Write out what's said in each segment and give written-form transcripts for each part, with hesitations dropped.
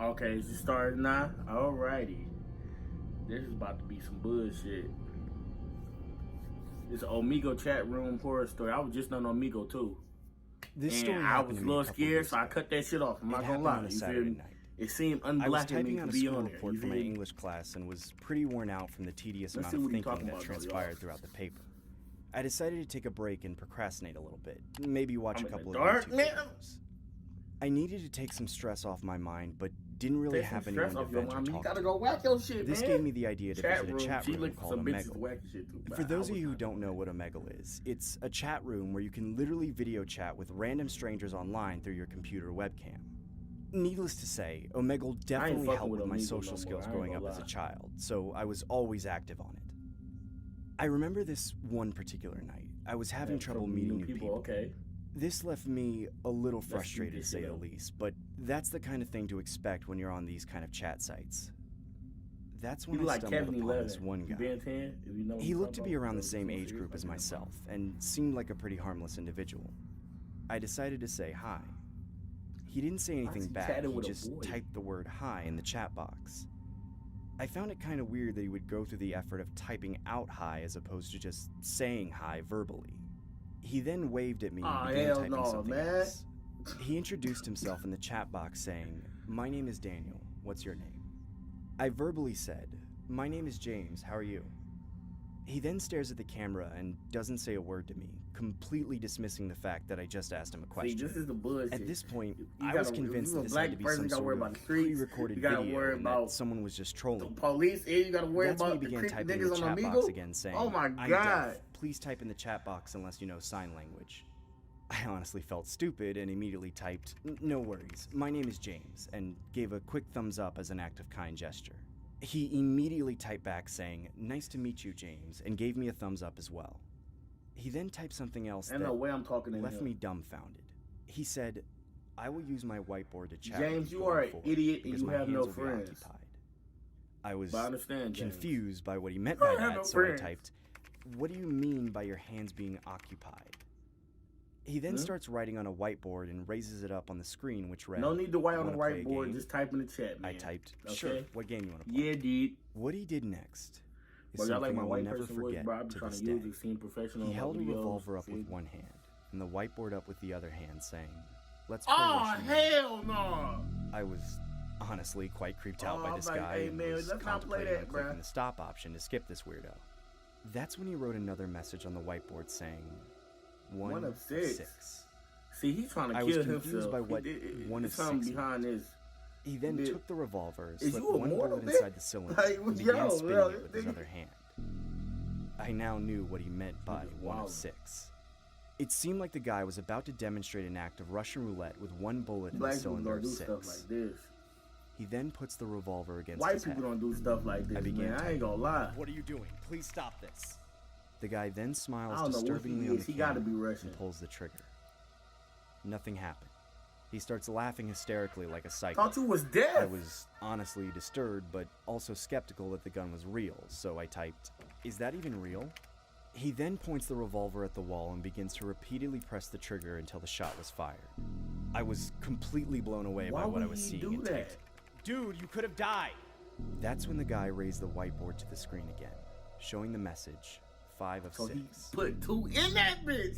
Okay, is it starting now? Alrighty. This is about to be some bullshit. It's an Omegle chat room horror story. I was just on Omegle too. This and story I was a little scared, years so I ago. cut that shit off. I'm not gonna happened lie. on a You feel Saturday me? night. It seemed I was unblack in me typing to out a be school on there. report You for my feel me? English class and was pretty worn out from the tedious Let's amount see of what he thinking talking that about, though, transpired y'all. throughout the paper. I decided to take a break and procrastinate a little bit, maybe watch I'm a in the couple dark, of YouTube man. videos. I needed to take some stress off my mind, but didn't really Take some have stress anyone to off your vent or mind. You talk gotta to. go whack your shit, This man. gave me the idea to visit a chat She room looked for called some bitches to Omegle. whack your shit too. For those of you who don't know what Omegle is, it's a chat room where you can literally video chat with random strangers online through your computer webcam. Needless to say, Omegle definitely fucking helped with with my Omegle social no skills more, I ain't growing up gonna as a lie. child, so I was always active on it. I remember this one particular night. I was having trouble meeting new people. Okay. This left me a little speed frustrated, to this say shit the up. least, but that's the kind of thing to expect when you're on these kind of chat sites. That's when You I like stumbled Kevin upon this 11. one You guy. Ben 10? If you know what He I'm looked to talking be about. around the Those same who age serious group as like that. myself and seemed like a pretty harmless individual. I decided to say hi. He didn't say anything he back, chatted he with a just boy? typed the word hi in the chat box. I found it kind of weird that he would go through the effort of typing out hi as opposed to just saying hi verbally. He then waved at me and began hell typing no, something man. else. He introduced himself in the chat box saying, "My name is Daniel, what's your name?" I verbally said, "My name is James, how are you?" He then stares at the camera and doesn't say a word to me, completely dismissing the fact that I just asked him a See, question. this is the bullshit. At this point, You I was gotta- convinced you a this black had to be person, some you gotta sort worry of about the streets, pre-recorded you gotta video worry and about that someone was just the trolling. police, and you gotta worry That's when he about the began creepy typing in the niggas on chat box Omegle. again, saying, Oh my "I'm god. deaf. Please type in the chat box unless you know sign language." I honestly felt stupid and immediately typed, "No worries, my name is James," and gave a quick thumbs up as an act of kind gesture. He immediately typed back saying, "Nice to meet you, James," and gave me a thumbs up as well. He then typed something else Ain't that no way I'm talking to left him. me dumbfounded. He said, "I will use my whiteboard to chat James, with you going are an forward, idiot and because you my have no hands will be friends." occupied." I was But I understand, James. confused by what he meant I by have that, no so I friends. typed, "What do you mean by your hands being occupied?" He then starts writing on a whiteboard and raises it up on the screen, which read, No need to write on the "Wanna play a whiteboard. game?" Just type in the chat, man. I typed, Okay? "Sure, what game you want to play?" Yeah, dude. What he did next is But y'all like something my I will white never person voice, forget bro. I be to trying this to day. use it, seem professional. He on held a my videos, revolver up see? with one hand and the whiteboard up with the other hand, saying, "Let's play Oh, Russian roulette." hell no. I was honestly quite creeped out Oh, by I'm this like, guy hey, and man, was let's not play contemplating that, on clicking bruh. the stop option to skip this weirdo. That's when he wrote another message on the whiteboard saying, one of six. 6. See, he's trying to I was kill confused himself. by what one of There's something 6 behind meant. this. He then Dude, took the revolver, is slipped you one immortal, bullet bitch? inside the cylinder, Like, and began yo, spinning yo, it with his nigga. other hand. I now knew what he meant by Nigga's one of wildin'. 6. It seemed like the guy was about to demonstrate an act of Russian roulette with one bullet in Black the people cylinder don't of do 6. stuff like this. He then puts the revolver against White his people head. don't do stuff like this, I began man. I ain't gonna lie. "What are you doing? Please stop this." The guy then I smiles don't know what disturbingly he on is. the He gotta camera be Russian. and pulls the trigger. Nothing happened. He starts laughing hysterically like a psycho. Thought you was deaf. I was honestly disturbed, but also skeptical that the gun was real, so I typed, "Is that even real?" He then points the revolver at the wall and begins to repeatedly press the trigger until the shot was fired. I was completely blown away Why by what would I was he seeing do and that? typed, "Dude, you could have died." That's when the guy raised the whiteboard to the screen again, showing the message, 5 of So he 6. put 2 in that bitch.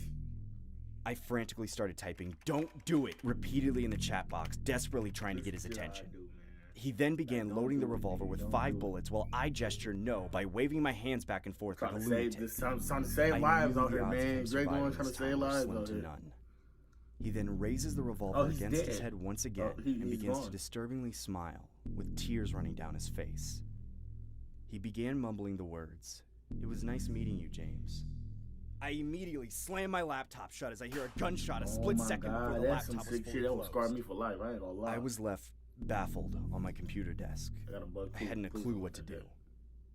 I frantically started typing, "Don't do it," repeatedly in the chat box, desperately trying to get his This is what I attention. do, man. He then began Don't loading the do it, revolver nigga. with Don't 5 do it. bullets while I gestured no by waving my hands back and forth like Trying a to save lunatic. this, trying to save I lives knew out the here, odds of man. him Drake surviving Owen trying to this time save were lives slim out to here. none. He then raises the revolver Oh, he's against his dead. head once again He's and begins gone. to disturbingly smile, with tears running down his face. He began mumbling the words, "It was nice meeting you, James." I immediately slammed my laptop shut as I hear a gunshot a split second before the that's some laptop was sick fully shit. That would scar closed. me for life. I ain't gonna lie. I was left baffled on my computer desk. I got a bug I too. hadn't a Please clue don't what to do that. do.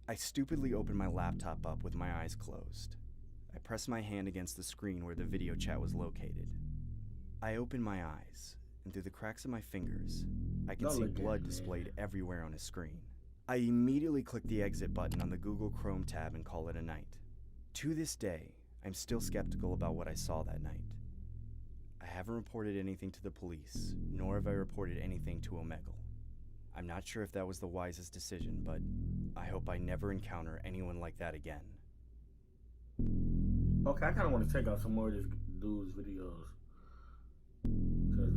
I stupidly opened my laptop up with my eyes closed. I pressed my hand against the screen where the video chat was located. I opened my eyes, and through the cracks of my fingers, I could Don't see look at blood me, man. displayed everywhere on his screen. I immediately clicked the exit button on the Google Chrome tab and call it a night. To this day, I'm still skeptical about what I saw that night. I haven't reported anything to the police, nor have I reported anything to Omegle. I'm not sure if that was the wisest decision, but I hope I never encounter anyone like that again. Okay, I kind of want to check out some more of this dude's videos. Because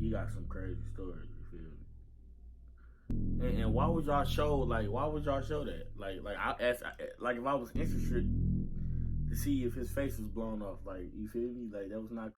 he got some crazy stories, you feel me? And why would y'all show, why would y'all show that? Like if I was interested to see if his face was blown off, like, you feel me? Like, that was not